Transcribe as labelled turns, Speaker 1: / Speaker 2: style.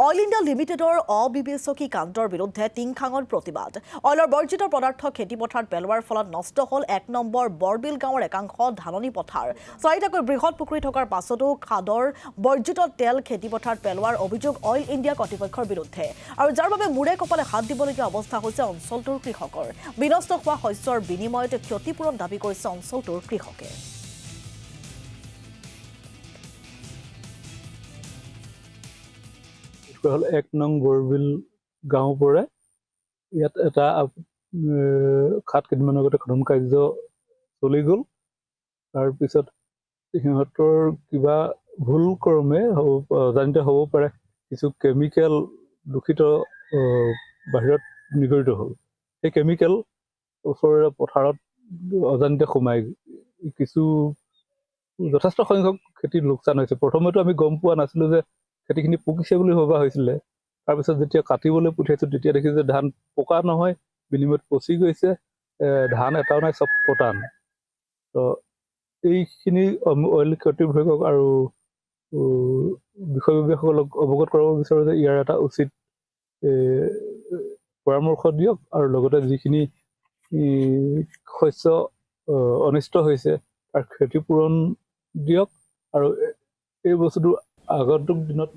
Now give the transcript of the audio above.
Speaker 1: Oil India লিমিটেডৰ অবিবেচকি কাণ্ডৰ বিৰুদ্ধে টিংখাঙত প্ৰতিবাদ। অইলৰ বৰ্জিত পদাৰ্থ খেতিপথাৰত পেলোৱাৰ ফলত নষ্ট হ'ল ১ নম্বৰ বৰবিল গাঁৱৰ একাংশ ধাননি পথাৰ। ৪টাকৈ বৃহৎ পুখুৰী থকাৰ পাছতো খাদৰ বৰ্জিত তেল খেতিপথাৰত পেলোৱাৰ অভিযোগ অইল ইণ্ডিয়া কৰ্তৃপক্ষৰ বিৰুদ্ধে, আৰু যাৰ বাবে মূৰে কপালে হাত দিবলগীয়া অৱস্থা হৈছে অঞ্চলটোৰ কৃষকৰ। বিনষ্ট হোৱা শস্যৰ বিনিময়ত ক্ষতিপূৰণ দাবী কৰিছে অঞ্চলটোৰ কৃষকে।
Speaker 2: হ'ল ১ নং বৰবিল গাঁও পৰে। ইয়াত এটা খাত কেইদিনমানৰ আগতে খনন কাৰ্য চলি গ'ল। তাৰপিছত সিহঁতৰ কিবা ভুল ক্ৰমে অজানিত হ'ব পাৰে কিছু কেমিকেল দূষিত বাহিৰত নিগৰিত হ'ল। সেই কেমিকেল ওচৰৰে পথাৰত অজানিতে সোমাই কিছু যথেষ্ট সংখ্যক খেতিৰ লোকচান হৈছে। প্ৰথমেতো আমি গম পোৱা নাছিলোঁ যে খেতিখিনি পকিছে বুলি ভবা হৈছিলে। তাৰপিছত যেতিয়া কাটিবলৈ পঠিয়াইছোঁ তেতিয়া দেখিছোঁ যে ধান পকা নহয়, বিনিময়ত পচি গৈছে, ধান এটাও নাই, চব পতান। তো এইখিনি অইল কৰ্তৃপক্ষক আৰু বিষয়ববীয়াসকলক অৱগত কৰাব বিচাৰোঁ যে ইয়াৰ এটা উচিত পৰামৰ্শ দিয়ক, আৰু লগতে যিখিনি শস্য অনিষ্ট হৈছে তাৰ ক্ষতিপূৰণ দিয়ক, আৰু এই বস্তুটো আগন্তুক দিনত